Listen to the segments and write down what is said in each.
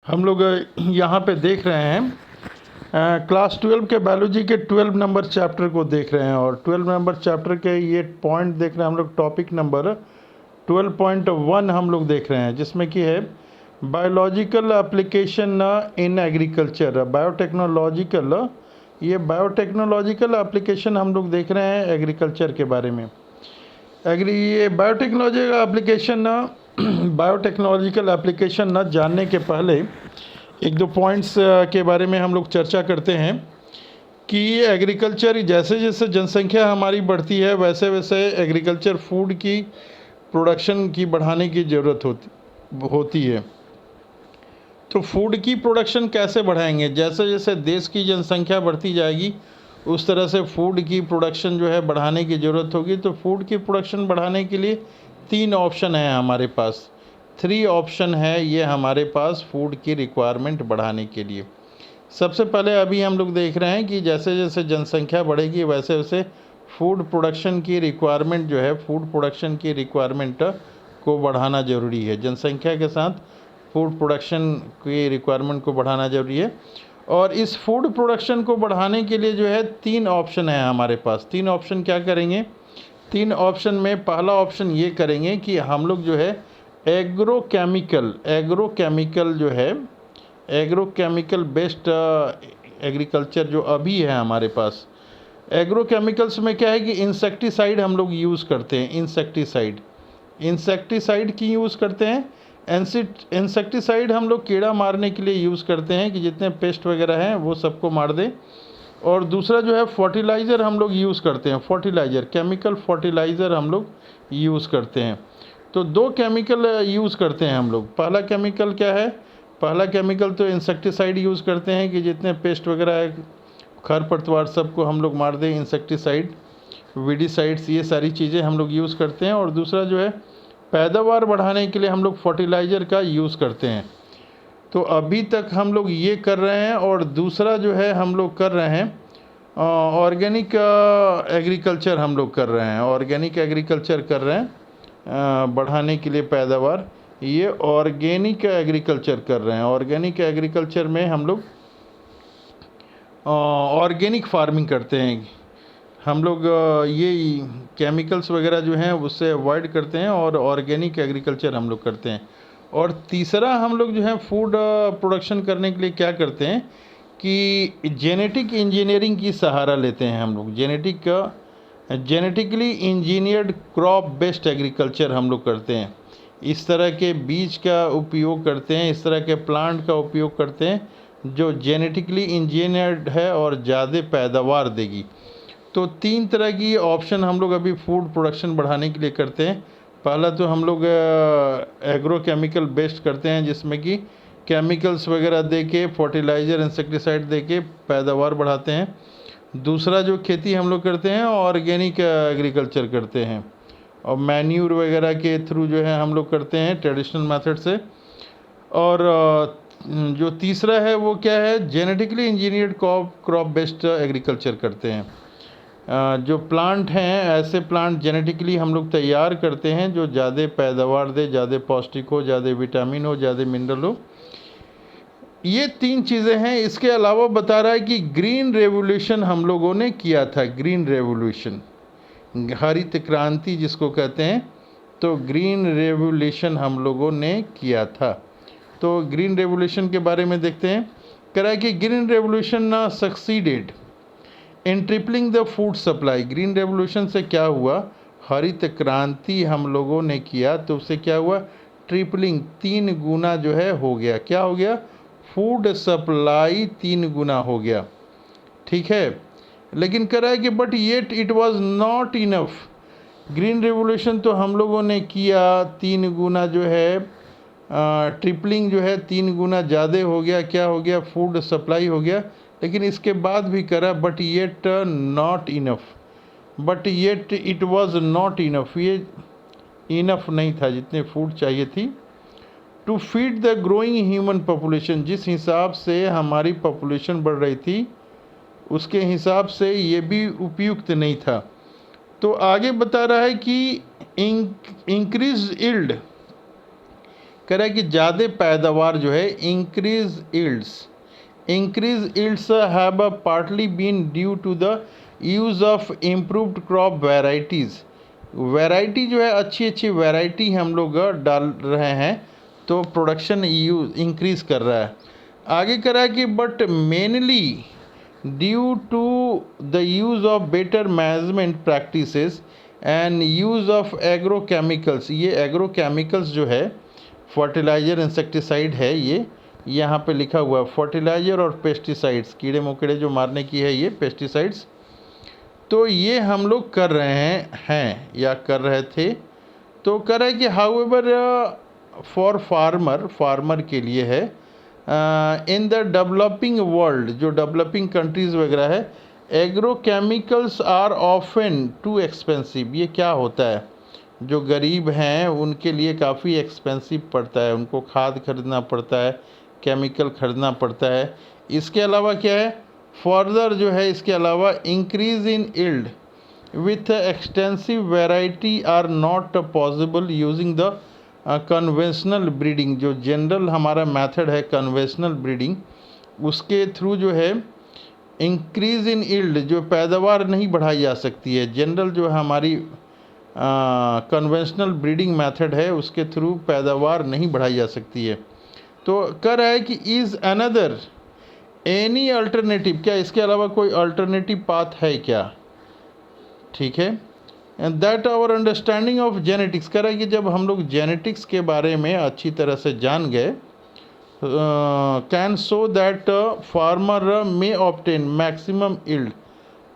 हम लोग यहाँ पे देख रहे हैं क्लास 12 के बायोलॉजी के 12 नंबर चैप्टर को देख रहे हैं और 12 नंबर चैप्टर के ये पॉइंट देख रहे हैं हम लोग। टॉपिक नंबर 12.1 हम लोग देख रहे हैं, जिसमें कि है biological application in agriculture. Biotechnological, ये बायोटेक्नोलॉजिकल एप्लीकेशन हम लोग देख रहे हैं एग्रीकल्चर के बारे में। ये बायोटेक्नोलॉजिकल एप्लीकेशन बायोटेक्नोलॉजिकल एप्लीकेशन न जानने के पहले एक दो पॉइंट्स के बारे में हम लोग चर्चा करते हैं कि एग्रीकल्चर, जैसे जैसे जनसंख्या हमारी बढ़ती है वैसे वैसे एग्रीकल्चर फूड की प्रोडक्शन की बढ़ाने की ज़रूरत होती है। तो फूड की प्रोडक्शन कैसे बढ़ाएंगे? जैसे जैसे देश की जनसंख्या बढ़ती जाएगी उस तरह से फूड की प्रोडक्शन जो है बढ़ाने की ज़रूरत होगी। तो फूड की प्रोडक्शन बढ़ाने के लिए 3 ऑप्शन है हमारे पास, 3 ऑप्शन है ये हमारे पास फूड की रिक्वायरमेंट बढ़ाने के लिए। सबसे पहले अभी हम लोग देख रहे हैं कि जैसे जैसे जनसंख्या बढ़ेगी वैसे वैसे फूड प्रोडक्शन की रिक्वायरमेंट जो है, फूड प्रोडक्शन की रिक्वायरमेंट को बढ़ाना ज़रूरी है। जनसंख्या के साथ फूड प्रोडक्शन की रिक्वायरमेंट को बढ़ाना ज़रूरी है। और इस फूड प्रोडक्शन को बढ़ाने के लिए जो है 3 ऑप्शन है हमारे पास। 3 ऑप्शन क्या करेंगे? 3 ऑप्शन में पहला ऑप्शन ये करेंगे कि हम लोग जो है एग्रोकेमिकल जो है, एग्रोकेमिकल बेस्ड एग्रीकल्चर जो अभी है हमारे पास। एग्रोकेमिकल्स में क्या है कि इंसेक्टिसाइड हम लोग यूज़ करते हैं। इंसेक्टिसाइड की यूज़ करते हैं। इंसेक्टिसाइड हम लोग कीड़ा मारने के लिए यूज़ करते हैं कि जितने पेस्ट वगैरह हैं वो सबको मार दे। और दूसरा जो है फर्टिलाइज़र हम लोग यूज़ करते हैं। फर्टिलाइज़र, केमिकल फर्टिलाइज़र हम लोग यूज़ करते हैं। तो 2 केमिकल यूज़ करते हैं हम लोग। पहला केमिकल क्या है? पहला केमिकल तो इंसेक्टिसाइड यूज़ करते हैं कि जितने पेस्ट वगैरह है, खरपतवार सबको हम लोग मार दें। इंसेक्टिसाइड, वीडिसाइड्स, ये सारी चीज़ें हम लोग यूज़ करते हैं। और दूसरा जो है पैदावार बढ़ाने के लिए हम लोग फर्टिलाइज़र का यूज़ करते हैं। तो अभी तक हम लोग ये कर रहे हैं। और दूसरा जो है हम लोग कर रहे हैं ऑर्गेनिक एग्रीकल्चर हम लोग कर रहे हैं। ऑर्गेनिक एग्रीकल्चर कर रहे हैं बढ़ाने के लिए पैदावार। ये ऑर्गेनिक एग्रीकल्चर कर रहे हैं। ऑर्गेनिक एग्रीकल्चर में हम लोग ऑर्गेनिक फार्मिंग करते हैं। हम लोग ये केमिकल्स वगैरह जो हैं उससे अवॉइड करते हैं और ऑर्गेनिक एग्रीकल्चर हम लोग करते हैं। और तीसरा हम लोग जो है फूड प्रोडक्शन करने के लिए क्या करते हैं कि जेनेटिक इंजीनियरिंग की सहारा लेते हैं हम लोग। Genetically engineered crop based agriculture हम लोग करते हैं। इस तरह के बीज का उपयोग करते हैं, इस तरह के प्लांट का उपयोग करते हैं जो जेनेटिकली इंजीनियर्ड है और ज़्यादा पैदावार देगी। तो 3 तरह की ऑप्शन हम लोग अभी फूड प्रोडक्शन बढ़ाने के लिए करते हैं। पहला तो हम लोग एग्रोकेमिकल बेस्ड करते हैं, जिसमें कि केमिकल्स वगैरह दे के, फर्टिलाइज़र, इंसेक्टिसाइड दे के पैदावार बढ़ाते हैं। दूसरा जो खेती हम लोग करते हैं ऑर्गेनिक एग्रीकल्चर करते हैं और मैन्यूर वगैरह के थ्रू जो है हम लोग करते हैं ट्रेडिशनल मेथड से। और जो तीसरा है वो क्या है? Genetically engineered crop based agriculture करते हैं। जो प्लांट हैं ऐसे प्लांट जेनेटिकली हम लोग तैयार करते हैं जो ज़्यादा पैदावार दे, ज़्यादा पौष्टिक हो, ज़्यादा विटामिन हो, ज़्यादा मिनरल हो। ये 3 चीज़ें हैं। इसके अलावा बता रहा है कि ग्रीन रेवोल्यूशन हम लोगों ने किया था। ग्रीन रेवोल्यूशन, हरित क्रांति जिसको कहते हैं, तो ग्रीन रेवोल्यूशन हम लोगों ने किया था। तो ग्रीन रेवोल्यूशन के बारे में देखते हैं। कह रहा है कि green revolution succeeded in tripling the food supply. Green revolution से क्या हुआ? हरित क्रांति हम लोगों ने किया तो उससे क्या हुआ? ट्रिपलिंग, 3 गुना जो है हो गया। क्या हो गया? फूड सप्लाई 3 गुना हो गया। ठीक है, लेकिन कह रहा है कि but yet it was not enough. Green revolution तो हम लोगों ने किया, 3 गुना जो है ट्रिपलिंग जो है 3 गुना ज़्यादा हो गया। क्या हो गया? फूड सप्लाई हो गया। लेकिन इसके बाद भी करा but yet not enough, but yet it was not enough. ये इनफ नहीं था, जितने फूड चाहिए थी to feed the growing human population. जिस हिसाब से हमारी पॉपुलेशन बढ़ रही थी उसके हिसाब से ये भी उपयुक्त नहीं था। तो आगे बता रहा है कि इंक्रीज इल्ड, कह रहा है कि ज़्यादा पैदावार जो है increase yields have partly been due to the use of improved crop variety जो है अच्छी वैरायटी हम लोग डाल रहे हैं, तो प्रोडक्शन इंक्रीज़ कर रहा है। आगे कह रहा है कि but mainly due to the use of better management practices and use of agrochemicals. ये एग्रोकेमिकल्स जो है फर्टिलाइज़र इंसेक्टिसाइड है, ये यहाँ पे लिखा हुआ है फर्टिलाइज़र और पेस्टिसाइड्स, कीड़े मकोड़े जो मारने की है ये पेस्टिसाइड्स। तो ये हम लोग कर रहे हैं या कर रहे थे। तो कह रहा है कि हाउएवर फॉर फार्मर के लिए है इन द डेवलपिंग वर्ल्ड, जो डेवलपिंग कंट्रीज़ वगैरह है, agrochemicals are often too expensive. ये क्या होता है, जो गरीब हैं उनके लिए काफ़ी एक्सपेंसिव पड़ता है, उनको खाद खरीदना पड़ता है, केमिकल खरीदना पड़ता है। इसके अलावा क्या है, फर्दर जो है इसके अलावा increase in yield with extensive variety are not possible using the conventional breeding. जो जनरल हमारा मेथड है कन्वेंशनल ब्रीडिंग, उसके थ्रू जो है इंक्रीज इन यील्ड, जो पैदावार नहीं बढ़ाई जा सकती है। जनरल जो हमारी कन्वेंशनल ब्रीडिंग मेथड है उसके थ्रू पैदावार नहीं बढ़ाई जा सकती है। तो कह रहा है कि इज़ अनदर एनी अल्टरनेटिव, क्या इसके अलावा कोई अल्टरनेटिव पाथ है क्या, ठीक है। And that our understanding of genetics, कह रहा है कि जब हम लोग जेनेटिक्स के बारे में अच्छी तरह से जान गए, can so that farmer may obtain maximum yield.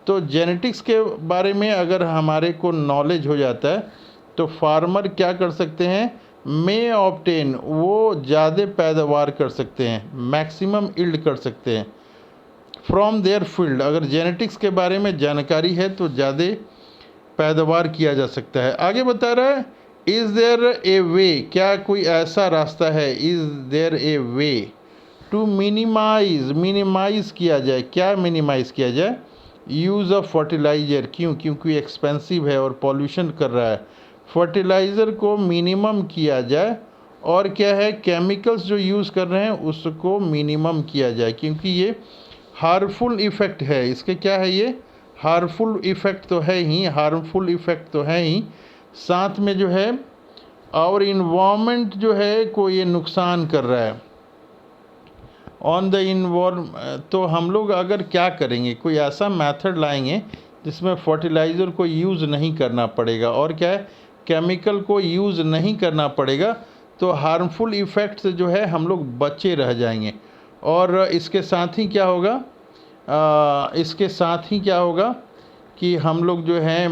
तो जेनेटिक्स के बारे में अगर हमारे को नॉलेज हो जाता है तो फार्मर क्या कर सकते हैं, मे ऑब्टेन, वो ज़्यादा पैदावार कर सकते हैं, मैक्सिमम यील्ड कर सकते हैं फ्रॉम देयर फील्ड। अगर जेनेटिक्स के बारे में जानकारी है तो ज़्यादा पैदावार किया जा सकता है। आगे बता रहा है इज़ देयर ए वे, क्या कोई ऐसा रास्ता है, is there a way to minimise किया जाए, क्या मिनिमाइज़ किया जाए, यूज़ ऑफ फर्टिलाइज़र। क्योंकि एक्सपेंसिव है और पॉल्यूशन कर रहा है, फर्टिलाइज़र को मिनिमम किया जाए, और क्या है, केमिकल्स जो यूज़ कर रहे हैं उसको मिनिमम किया जाए, क्योंकि ये हार्मफुल इफ़ेक्ट है। इसके क्या है, ये हार्मफुल इफ़ेक्ट तो है ही, साथ में जो है और इन्वायरमेंट जो है को ये नुकसान कर रहा है ऑन द इन्वायरमेंट। तो हम लोग अगर क्या करेंगे, कोई ऐसा मेथड लाएंगे जिसमें फर्टिलाइज़र को यूज़ नहीं करना पड़ेगा और क्या है, केमिकल को यूज़ नहीं करना पड़ेगा, तो हार्मफुल इफ़ेक्ट से जो है हम लोग बचे रह जाएंगे। और इसके साथ ही क्या होगा, कि हम लोग जो है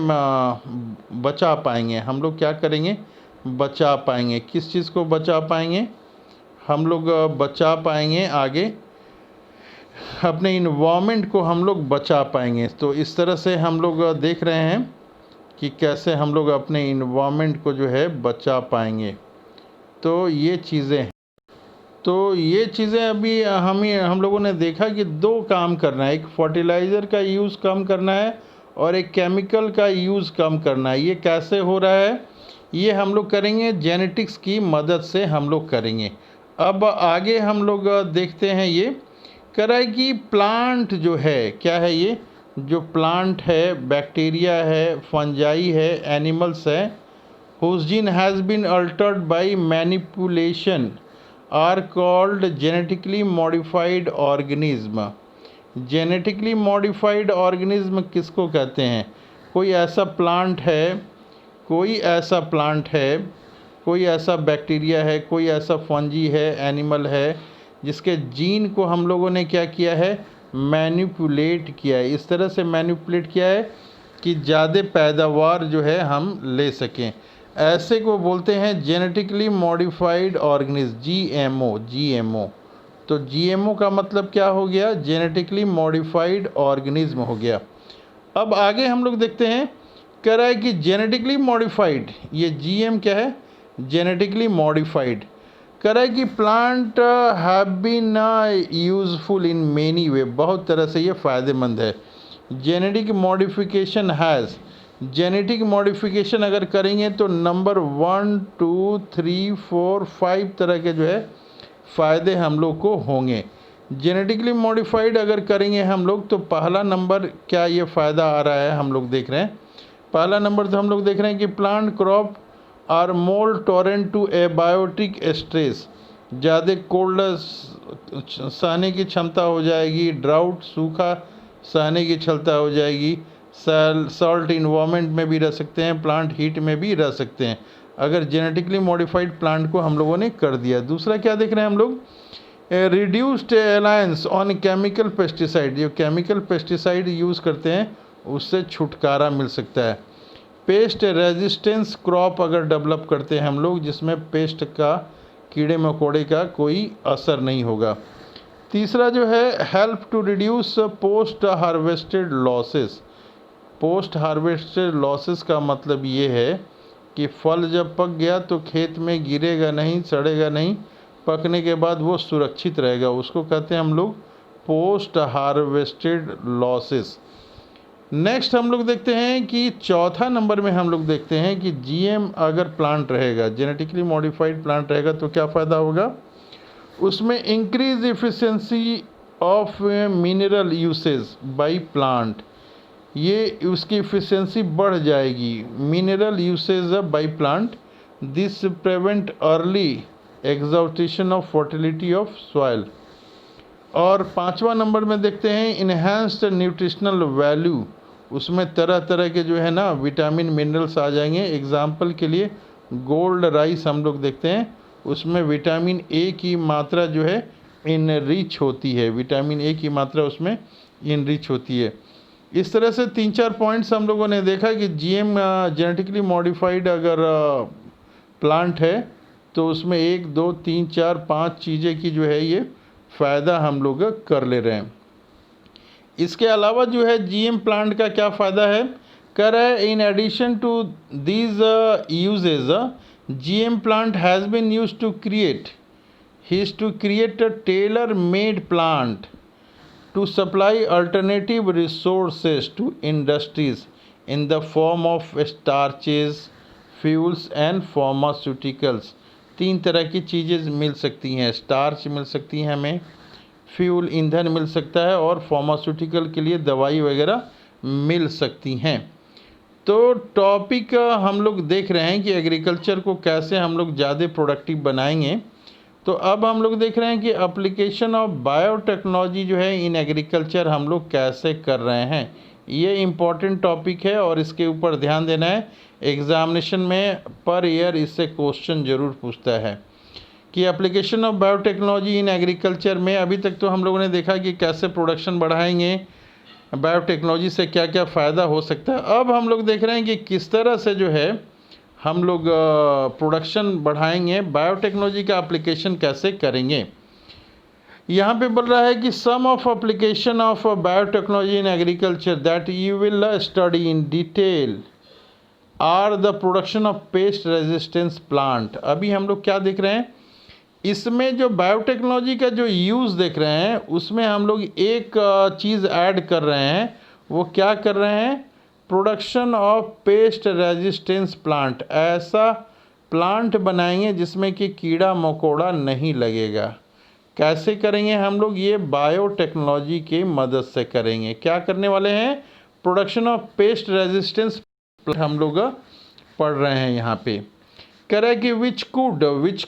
बचा पाएंगे। हम लोग क्या करेंगे, बचा पाएंगे। किस चीज़ को बचा पाएंगे, हम लोग बचा पाएंगे आगे अपने इन्वायरमेंट को हम लोग बचा पाएंगे। तो इस तरह से हम लोग देख रहे हैं कि कैसे हम लोग अपने इन्वायरमेंट को जो है बचा पाएंगे। तो ये चीज़ें अभी हम लोगों ने देखा कि दो काम करना है, एक फर्टिलाइज़र का यूज़ कम करना है और एक केमिकल का यूज़ कम करना है। ये कैसे हो रहा है, ये हम लोग करेंगे जेनेटिक्स की मदद से हम लोग करेंगे। अब आगे हम लोग देखते हैं, ये कह रहा है कि प्लांट जो है, क्या है, ये जो प्लांट है, बैक्टीरिया है, फंजाई है, एनिमल्स है, whose gene has been altered by manipulation are called genetically modified organism। Genetically modified organism किसको कहते हैं, कोई ऐसा प्लांट है, कोई ऐसा बैक्टीरिया है, कोई ऐसा फंजी है, एनिमल है, जिसके जीन को हम लोगों ने क्या किया है, मैनिपुलेट किया है। इस तरह से मैनिपुलेट किया है कि ज़्यादा पैदावार जो है हम ले सकें। ऐसे को बोलते हैं जेनेटिकली मॉडिफाइड ऑर्गेनिज्म, जीएमओ। तो जीएमओ का मतलब क्या हो गया, जेनेटिकली मॉडिफाइड ऑर्गेनिज्म हो गया। अब आगे हम लोग देखते हैं, कह रहा है कि जेनेटिकली मॉडिफाइड, ये जीएम क्या है, जेनेटिकली मॉडिफाइड। कह रहा है कि plant have been useful in many way, बहुत तरह से ये फ़ायदेमंद है। Genetic modification has, genetic modification अगर करेंगे तो नंबर 1 2 3 4 5 तरह के जो है फ़ायदे हम लोग को होंगे। जेनेटिकली मॉडिफाइड अगर करेंगे हम लोग तो पहला नंबर क्या ये फ़ायदा आ रहा है हम लोग देख रहे हैं। पहला नंबर तो हम लोग देख रहे हैं कि plant crop are more tolerant to abiotic stress, ज़्यादा कोल्ड सहने की क्षमता हो जाएगी, ड्राउट सूखा सहने की क्षमता हो जाएगी, सॉल्ट इन्वायरमेंट में भी रह सकते हैं, प्लांट हीट में भी रह सकते हैं अगर जेनेटिकली मॉडिफाइड प्लांट को हम लोगों ने कर दिया। दूसरा क्या देख रहे हैं हम लोग, reduced alliance on chemical pesticide, जो केमिकल पेस्टिसाइड यूज़ करते हैं उससे छुटकारा मिल सकता है। पेस्ट रेजिस्टेंस क्रॉप अगर डेवलप करते हैं हम लोग जिसमें पेस्ट का, कीड़े मकोड़े का कोई असर नहीं होगा। तीसरा जो है help to reduce post harvested losses. Post harvested losses का मतलब ये है कि फल जब पक गया तो खेत में गिरेगा नहीं, सड़ेगा नहीं, पकने के बाद वो सुरक्षित रहेगा, उसको कहते हैं हम लोग पोस्ट हार्वेस्टेड लॉसेस। नेक्स्ट हम लोग देखते हैं कि चौथा नंबर में हम लोग देखते हैं कि जीएम अगर प्लांट रहेगा, जेनेटिकली मॉडिफाइड प्लांट रहेगा तो क्या फ़ायदा होगा, उसमें increase efficiency of mineral usage by plant, ये उसकी इफ़िशियंसी बढ़ जाएगी, mineral usage by plant, this prevent early exhaustation of fertility of soil. और पांचवा नंबर में देखते हैं इन्हांस्ड न्यूट्रिशनल वैल्यू, उसमें तरह तरह के जो है ना विटामिन मिनरल्स आ जाएंगे। एग्जाम्पल के लिए गोल्ड राइस हम लोग देखते हैं, उसमें विटामिन ए की मात्रा जो है इनरिच होती है, विटामिन ए की मात्रा उसमें इनरिच होती है। इस तरह से 3-4 पॉइंट्स हम लोगों ने देखा कि जीएम जेनेटिकली मॉडिफाइड अगर प्लांट है तो उसमें 1 2 3 4 5 चीज़ें की जो है ये फ़ायदा हम लोग कर ले रहे हैं। इसके अलावा जो है जीएम प्लांट का क्या फ़ायदा है, कह रहा है in addition to these usages GM plant has been used to create a tailor made plant to supply alternative resources to industries in the form of starches, fuels and pharmaceuticals। 3 तरह की चीज़ें मिल सकती हैं, स्टार्च मिल सकती हैं हमें, fuel ईंधन मिल सकता है और फार्मास्यूटिकल के लिए दवाई वगैरह मिल सकती हैं। तो टॉपिक हम लोग देख रहे हैं कि एग्रीकल्चर को कैसे हम लोग ज़्यादा प्रोडक्टिव बनाएंगे। तो अब हम लोग देख रहे हैं कि एप्लीकेशन ऑफ बायोटेक्नोलॉजी जो है इन एग्रीकल्चर हम लोग कैसे कर रहे हैं। ये इम्पॉर्टेंट टॉपिक है और इसके ऊपर ध्यान देना है। एग्जामिनेशन में पर ईयर इससे क्वेश्चन ज़रूर पूछता है कि application of biotechnology in agriculture में अभी तक तो हम लोगों ने देखा कि कैसे प्रोडक्शन बढ़ाएंगे, बायोटेक्नोलॉजी से क्या क्या फ़ायदा हो सकता है। अब हम लोग देख रहे हैं कि किस तरह से जो है हम लोग प्रोडक्शन बढ़ाएंगे, बायोटेक्नोलॉजी का एप्लीकेशन कैसे करेंगे। यहाँ पे बोल रहा है कि sum of application of biotechnology in agriculture that you will study in detail are the production of pest resistance plant. अभी हम लोग क्या देख रहे हैं, इसमें जो बायोटेक्नोलॉजी का जो यूज़ देख रहे हैं उसमें हम लोग एक चीज़ ऐड कर रहे हैं। वो क्या कर रहे हैं, production of pest resistance plant, ऐसा प्लांट बनाएंगे जिसमें कि कीड़ा मकोड़ा नहीं लगेगा। कैसे करेंगे हम लोग, ये बायोटेक्नोलॉजी की मदद से करेंगे। क्या करने वाले हैं, प्रोडक्शन ऑफ पेस्ट रेजिस्टेंस हम लोग पढ़ रहे हैं। यहाँ पे कह रहा है कि which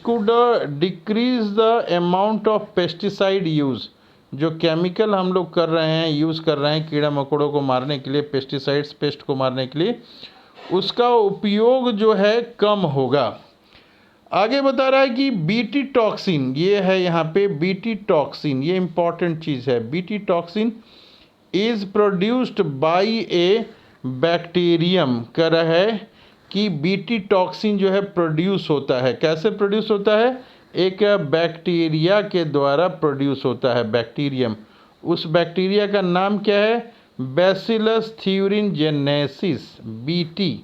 could decrease the amount of pesticide use, जो केमिकल हम लोग कर रहे हैं, यूज़ कर रहे हैं कीड़ा मकोड़ों को मारने के लिए, पेस्टिसाइड्स पेस्ट को मारने के लिए, उसका उपयोग जो है कम होगा। आगे बता रहा है कि बीटी टॉक्सिन, ये है यहाँ पे बीटी टॉक्सिन, ये इंपॉर्टेंट चीज़ है। BT toxin is produced by A bacterium, कह रहा है कि बीटी टॉक्सिन जो है प्रोड्यूस होता है। कैसे प्रोड्यूस होता है, एक बैक्टीरिया के द्वारा प्रोड्यूस होता है, बैक्टीरियम। उस बैक्टीरिया का नाम क्या है, बैसिलस थ्यूरिनजेनेसिस, बीटी।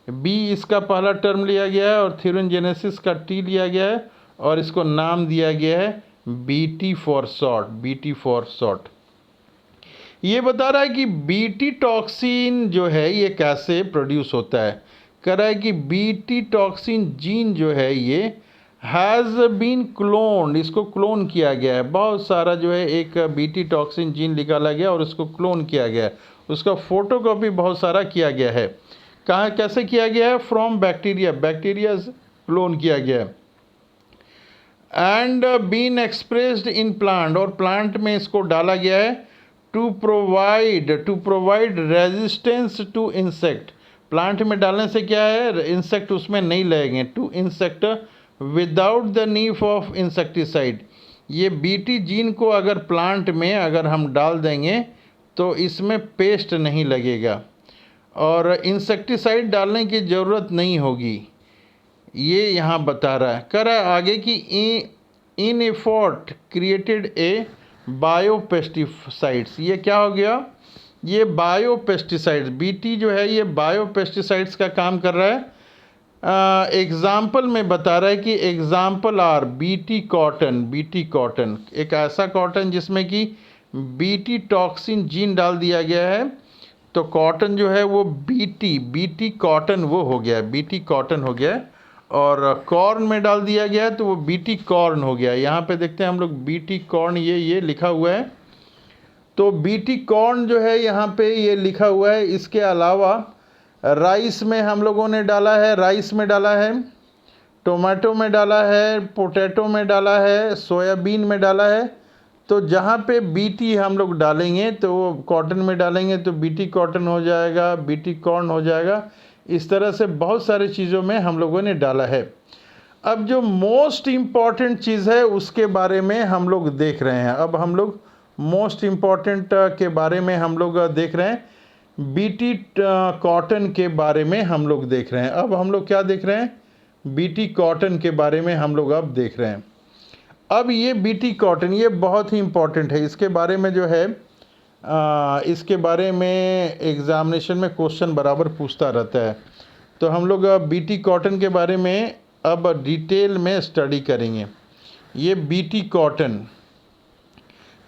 बी इसका पहला टर्म लिया गया है और थ्यूरिनजेनेसिस का टी लिया गया है और इसको नाम दिया गया है BT for short, BT for short. ये बता रहा है कि बीटी टॉक्सिन जो है ये कैसे प्रोड्यूस होता है। कह रहा है कि बीटी टॉक्सिन जीन जो है ये हैज़ बीन क्लोन्ड, इसको क्लोन किया गया है। बहुत सारा जो है एक बीटी टॉक्सिन जीन निकाला गया और उसको क्लोन किया गया है, उसका फोटोकॉपी बहुत सारा किया गया है। कहाँ कैसे किया गया है? फ्रॉम बैक्टीरिया, बैक्टीरिया क्लोन किया गया है। And been expressed in plant, और प्लांट में इसको डाला गया है to provide resistance to insect. Plant में डालने से क्या है, इंसेक्ट उसमें नहीं लगेंगे। To insect without the need of insecticide. ये बीटी जीन को अगर प्लांट में अगर हम डाल देंगे तो इसमें पेस्ट नहीं लगेगा और इंसेक्टिसाइड डालने की ज़रूरत नहीं होगी, ये यहाँ बता रहा है। कह रहा है आगे कि in effort created a biopesticides. ये क्या हो गया? ये बायोपेस्टिसाइड्स, बीटी जो है ये बायोपेस्टिसाइड्स का काम कर रहा है। एग्ज़ाम्पल में बता रहा है कि example are Bt cotton. Bt cotton एक ऐसा कॉटन जिसमें कि बीटी टॉक्सिन जीन डाल दिया गया है, तो कॉटन जो है वो बीटी कॉटन वो हो गया, बीटी कॉटन हो गया। और कॉर्न में डाल दिया गया है तो वो बीटी कॉर्न हो गया। यहाँ पे देखते हैं हम लोग बीटी कॉर्न, ये लिखा हुआ है। तो बीटी कॉर्न जो है यहाँ पे ये लिखा हुआ है। इसके अलावा राइस में हम लोगों ने डाला है, राइस में डाला है, टोमेटो में डाला है, पोटैटो में डाला है, सोयाबीन में डाला है। तो जहाँ पे बीटी हम लोग डालेंगे तो वो कॉटन में डालेंगे तो बीटी कॉटन हो जाएगा, बीटी कॉर्न हो जाएगा। इस तरह से बहुत सारी चीज़ों में हम लोगों ने डाला है। अब जो मोस्ट इम्पॉर्टेंट चीज़ है उसके बारे में हम लोग देख रहे हैं। अब हम लोग मोस्ट इम्पॉर्टेंट के बारे में हम लोग देख रहे हैं, बीटी कॉटन के बारे में हम लोग देख रहे हैं। अब हम लोग क्या देख रहे हैं? बीटी कॉटन के बारे में हम लोग अब देख रहे हैं। अब ये बीटी कॉटन ये बहुत ही इम्पॉर्टेंट है। इसके बारे में जो है इसके बारे में एग्ज़ामिनेशन में क्वेश्चन बराबर पूछता रहता है। तो हम लोग बीटी कॉटन के बारे में अब डिटेल में स्टडी करेंगे। ये बीटी कॉटन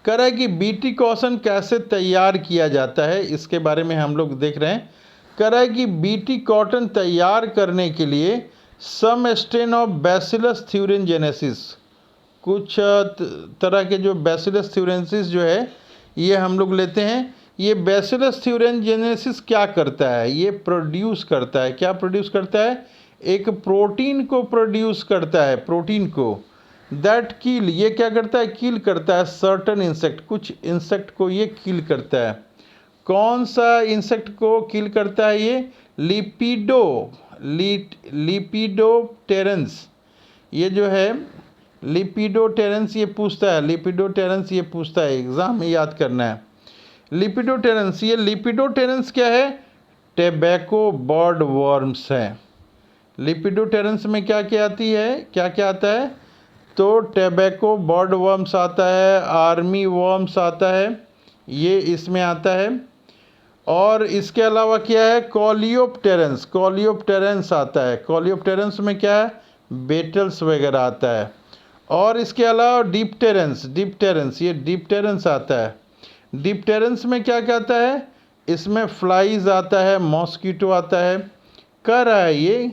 कह रहा है कि बीटी कॉटन कैसे तैयार किया जाता है, इसके बारे में हम लोग देख रहे हैं। कह रहा है कि बीटी कॉटन तैयार करने के लिए सम स्ट्रेन ऑफ बैसिलस थ्यूरिनजेनेसिस, कुछ तरह के जो बैसिलस थ्यूरेंसिस जो है ये हम लोग लेते हैं। ये बैसिलस थ्यूरेंजेनेसिस क्या करता है? ये प्रोड्यूस करता है, क्या प्रोड्यूस करता है? एक प्रोटीन को प्रोड्यूस करता है, प्रोटीन को दैट किल, ये क्या करता है? किल करता है सर्टन इंसेक्ट, कुछ इंसेक्ट को ये किल करता है। कौन सा इंसेक्ट को किल करता है? ये लिपिडोप्टेरेंस, ये जो है लिपिडोप्टेरेंस ये पूछता है, लिपिडोप्टेरेंस ये पूछता है, एग्ज़ाम में याद करना है। लिपिडोप्टेरेंस, ये लिपिडोप्टेरेंस क्या है? टोबैको बर्ड वर्म्स है। लिपिडोप्टेरेंस में क्या क्या आती है, क्या क्या आता है? तो टोबैको बर्ड वर्म्स आता है, आर्मी वर्म्स आता है, ये इसमें आता है। और इसके अलावा क्या है? कोलियोप्टेरेंस, कोलियोप्टेरेंस आता है। कोलियोप्टेरेंस में क्या है? बेटल्स वगैरह आता है। और इसके अलावा डिप्टेरेंस, डिप्टेरेंस ये डिप्टेरेंस आता है। डिप्टेरेंस में क्या क्या आता है? इसमें फ्लाइज आता है, मॉस्किटो आता है। कह रहा है ये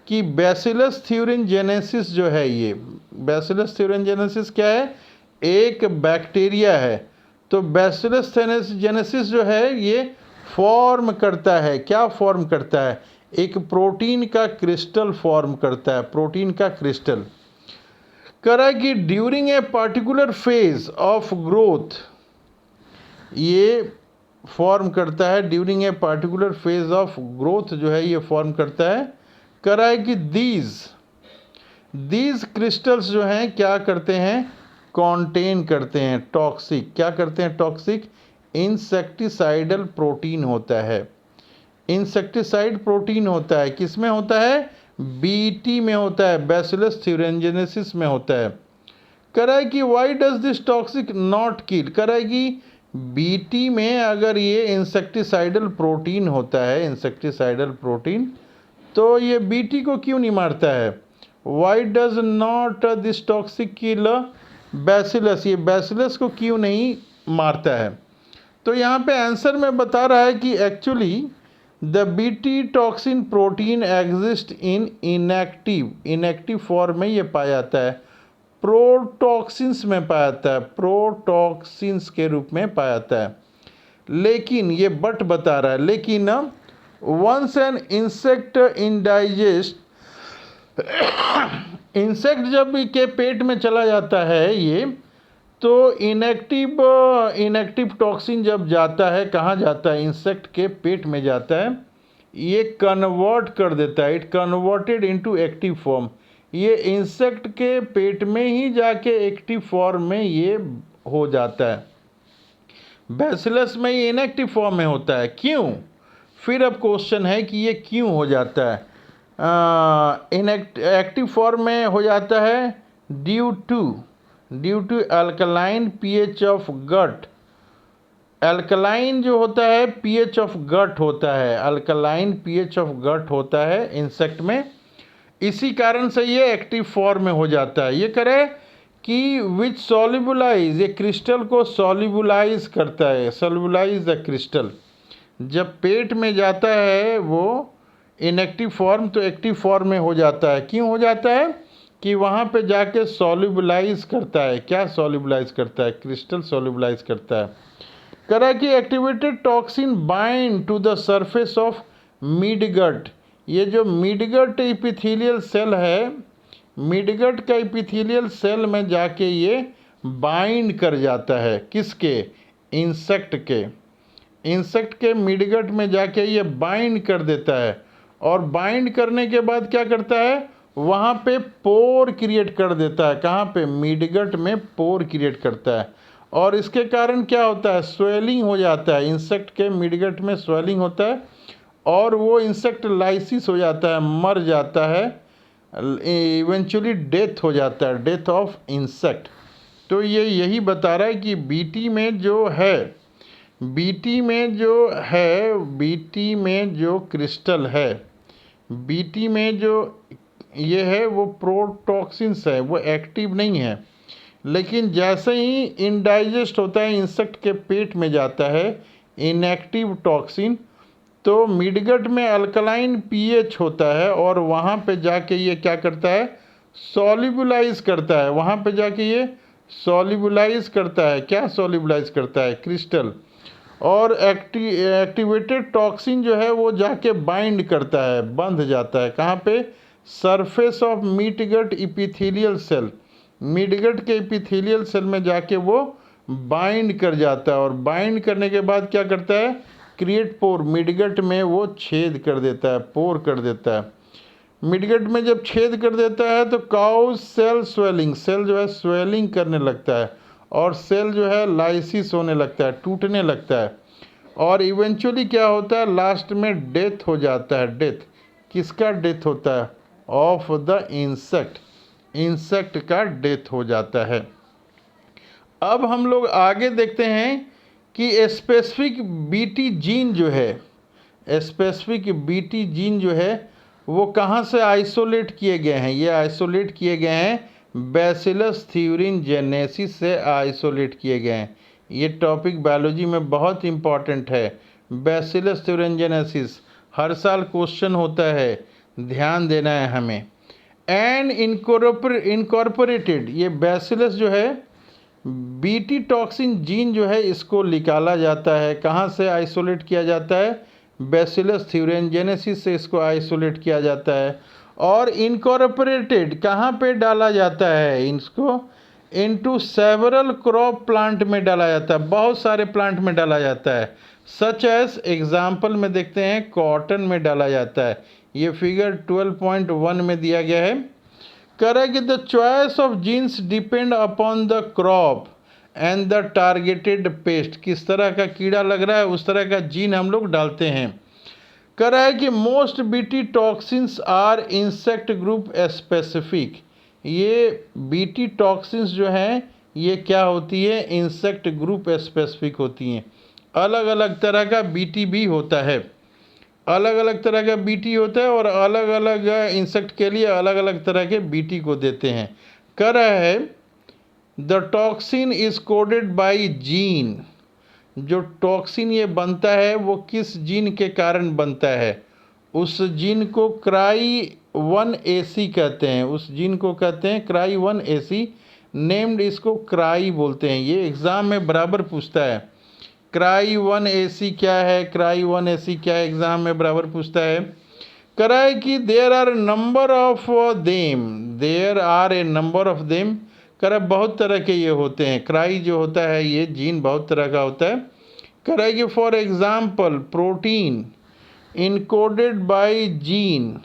कि बैसिलस थ्यूरिनजेनेसिस जो है, ये बैसिलस थ्यूरिनजेनेसिस क्या है? एक बैक्टीरिया है। तो बैसिलस थ्यूरिनजेनेसिस जो है ये फॉर्म करता है, क्या फॉर्म करता है? एक प्रोटीन का क्रिस्टल फॉर्म करता है, प्रोटीन का क्रिस्टल। कह रहा है कि during a particular phase of growth, ये फॉर्म करता है during a particular phase of growth जो है ये फॉर्म करता है। कह रहा है कि दीज क्रिस्टल्स जो हैं क्या करते हैं? कॉन्टेन करते हैं टॉक्सिक, क्या करते हैं? टॉक्सिक इंसेक्टिसाइडल प्रोटीन होता है। इंसेक्टिसाइड प्रोटीन होता है, किस में होता है? बीटी में होता है, बैसिलस थ्यूरिनजेनेसिस में होता है। कह रहा है कि why does this toxic not kill, कह रहा है कि बीटी में अगर ये इंसेक्टिसाइडल प्रोटीन होता है, इंसेक्टिसाइडल प्रोटीन, तो ये बीटी को क्यों नहीं मारता है? Why does not this toxic kill bacillus, ये बैसिलस को क्यों नहीं मारता है? तो यहाँ पे आंसर में बता रहा है कि actually the BT toxin protein exist in inactive form में ये पाया जाता है, प्रोटॉक्सिन्स में पाया जाता है, प्रोटॉक्सिन्स के रूप में पाया जाता है। लेकिन ये बट बता रहा है, लेकिन वंस एन इंसेक्ट इंडाइजेस्ट, इंसेक्ट जब के पेट में चला जाता है ये, तो इनएक्टिव टॉक्सिन जब जाता है, कहाँ जाता है, इंसेक्ट के पेट में जाता है, ये कन्वर्ट कर देता है, it converted into active form. ये इंसेक्ट के पेट में ही जाके एक्टिव फॉर्म में ये हो जाता है। बैसिलस में ये इनएक्टिव फॉर्म में होता है, क्यों? फिर अब क्वेश्चन है कि ये क्यों हो जाता है। एक्टिव फॉर्म में हो जाता है due to alkaline pH of gut. Alkaline जो होता है पीएच ऑफ गट होता है, अल्कलाइन पीएच ऑफ गट होता है इंसेक्ट में, इसी कारण से ये एक्टिव फॉर्म में हो जाता है। ये करे कि विच सॉल्युबलाइज, ये क्रिस्टल को सॉल्युबलाइज करता है, सॉल्युबलाइज द क्रिस्टल। जब पेट में जाता है वो इनएक्टिव फॉर्म, तो एक्टिव फॉर्म में हो जाता है। क्यों हो जाता है? कि वहाँ पे जाके सॉल्युबलाइज करता है। क्या सॉल्युबलाइज करता है? क्रिस्टल सॉल्युबलाइज करता है। करा कि activated toxin bind to the surface of midgut. ये जो मिडगट एपिथेलियल सेल है, मिडगट का एपिथेलियल सेल में जाके ये बाइंड कर जाता है, किसके? इंसेक्ट के। इंसेक्ट के मिडगट में जाके ये बाइंड कर देता है, और बाइंड करने के बाद क्या करता है, वहाँ पे पोर क्रिएट कर देता है। कहाँ पे? मिडगट में पोर क्रिएट करता है, और इसके कारण क्या होता है, स्वेलिंग हो जाता है। इंसेक्ट के मिडगट में स्वेलिंग होता है, और वो इंसेक्ट लाइसिस हो जाता है, मर जाता है, इवेंचुअली डेथ हो जाता है, डेथ ऑफ इंसेक्ट। तो ये यही बता रहा है कि बीटी में जो है, बीटी में जो क्रिस्टल है, बीटी में जो ये है वो प्रोटॉक्सिन्स है, वो एक्टिव नहीं है। लेकिन जैसे ही इनडाइजेस्ट होता है, इंसेक्ट के पेट में जाता है इनएक्टिव टॉक्सिन, तो मिडगट में अल्कलाइन पीएच होता है, और वहाँ पे जाके ये क्या करता है, सॉल्युबलाइज करता है। वहाँ पे जाके ये सॉल्युबलाइज करता है। क्या सॉल्युबलाइज करता है? क्रिस्टल। और एक्टिवेटेड टॉक्सिन जो है वो जाके बाइंड करता है, बंध जाता है। कहाँ पे? Surface of midgut epithelial cell. Midgut के एपिथेलियल सेल में जाके वो बाइंड कर जाता है, और बाइंड करने के बाद क्या करता है, क्रिएट पोर। मिडगट में वो छेद कर देता है, पोर कर देता है। मिडगट में जब छेद कर देता है तो काउज सेल स्वेलिंग, सेल जो है स्वेलिंग करने लगता है, और सेल जो है लाइसिस होने लगता है, टूटने लगता है, और इवेंचुअली क्या होता है, लास्ट में डेथ हो जाता है। डेथ किसका डेथ होता है? ऑफ द इंसेक्ट, इंसेक्ट का डेथ हो जाता है। अब हम लोग आगे देखते हैं कि स्पेसिफिक बीटी जीन जो है, स्पेसिफिक बीटी जीन जो है वो कहाँ से आइसोलेट किए गए हैं? ये आइसोलेट किए गए हैं बैसिलस थ्यूरिनजेनेसिस से आइसोलेट किए गए हैं। ये टॉपिक बायोलॉजी में बहुत इंपॉर्टेंट है, बैसिलस थ्यूरिनजेनेसिस। हर साल क्वेश्चन होता है, ध्यान देना है हमें। एंड इनकॉर्पोरेटेड, ये बैसिलस जो है, बीटी टॉक्सिन जीन जो है, इसको निकाला जाता है। कहाँ से आइसोलेट किया जाता है? बैसिलस थ्यूरिनजेनेसिस से इसको आइसोलेट किया जाता है। और इनकॉर्पोरेटेड कहाँ पे डाला जाता है? इसको इनटू सेवरल क्रॉप प्लांट में डाला जाता है, बहुत सारे प्लांट में डाला जाता है। सच एज एग्जाम्पल में देखते हैं, कॉटन में डाला जाता है। ये फिगर 12.1 में दिया गया है। करें कि the choice of genes depend upon the crop and the targeted pest. किस तरह का कीड़ा लग रहा है उस तरह का जीन हम लोग डालते हैं। कह रहा है कि most Bt toxins are insect group specific. ये बीटी टॉक्सिन्स जो हैं ये क्या होती है? इंसेक्ट ग्रुप स्पेसिफिक होती हैं। अलग अलग तरह का बीटी भी होता है, अलग अलग तरह का बीटी होता है, और अलग अलग इंसेक्ट के लिए अलग अलग तरह के बीटी को देते हैं। कह रहा है the toxin is coded by gene. जो टॉक्सिन ये बनता है वो किस जीन के कारण बनता है, उस जीन को cry1AC कहते हैं, उस जीन को कहते हैं cry1AC, नेम्ड इसको क्राई बोलते हैं। ये एग्ज़ाम में बराबर पूछता है, cry1AC क्या है, cry1AC क्या है, एग्ज़ाम में बराबर पूछता है। करा है कि there are number of them, there are a number of them, करा बहुत तरह के ये होते हैं, क्राई जो होता है ये जीन बहुत तरह का होता है। करा है कि for example protein encoded by gene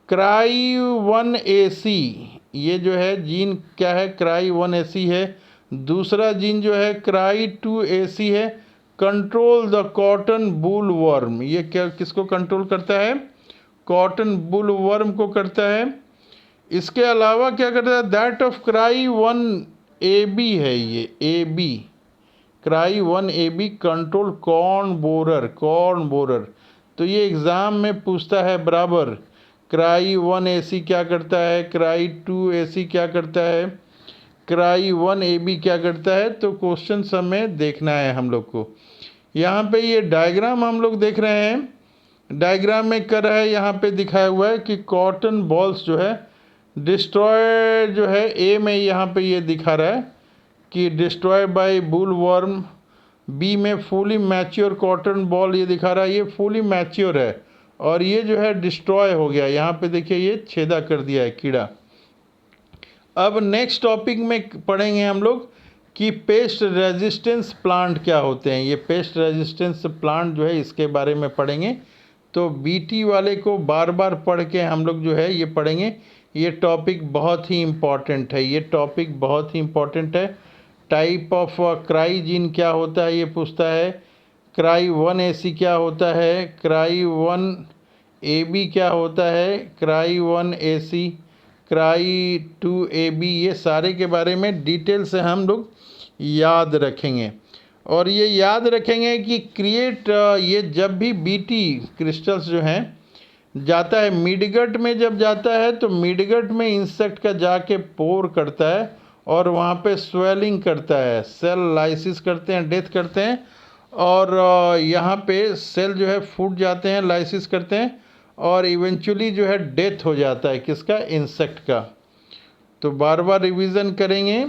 cry1AC, ये जो है जीन क्या है, cry1AC है। दूसरा जीन जो है cry2AC है, control the cotton wool worm, ये क्या किसको कंट्रोल करता है, कॉटन वूल वर्म को करता है। इसके अलावा क्या करता है, दैट ऑफ cry1AB है, ये AB cry1AB control corn borer, corn borer. तो ये एग्ज़ाम में पूछता है बराबर, cry1AC क्या करता है, cry2AC क्या करता है, cry1AB क्या करता है। तो क्वेश्चन हमें देखना है हम लोग को। यहाँ पे ये डायग्राम हम लोग देख रहे हैं, डायग्राम में कर रहा है, यहाँ पे दिखाया हुआ है कि कॉटन बॉल्स जो है डिस्ट्रॉय जो है ए में, यहाँ पे ये दिखा रहा है कि destroy by bollworm, B में फुली मैच्योर कॉटन बॉल ये दिखा रहा है, ये फुली मैच्योर है और ये जो है डिस्ट्रॉय हो गया, यहाँ पे देखिए ये छेदा कर दिया है कीड़ा। अब नेक्स्ट टॉपिक में पढ़ेंगे हम लोग कि पेस्ट रेजिस्टेंस प्लांट क्या होते हैं। ये पेस्ट रेजिस्टेंस प्लांट जो है इसके बारे में पढ़ेंगे, तो बीटी वाले को बार बार पढ़ के हम लोग जो है ये पढ़ेंगे। ये टॉपिक बहुत ही इम्पॉर्टेंट है, ये टॉपिक बहुत ही इम्पॉर्टेंट है। टाइप ऑफ क्राई जीन क्या होता है ये पूछता है, cry1AC क्या होता है, cry1AB क्या होता है, cry1AC, cry2AB, ये सारे के बारे में डिटेल से हम लोग याद रखेंगे। और ये याद रखेंगे कि क्रिएट, ये जब भी बीटी क्रिस्टल्स जो हैं जाता है मिडगट में, जब जाता है तो मिडगट में इंसेक्ट का जाके पोर करता है और वहाँ पे स्वेलिंग करता है, सेल लाइसिस करते हैं, डेथ करते हैं और यहाँ पे सेल जो है फूट जाते हैं, लाइसिस करते हैं और इवेंचुअली जो है डेथ हो जाता है किसका, इंसेक्ट का। तो बार बार रिवीजन करेंगे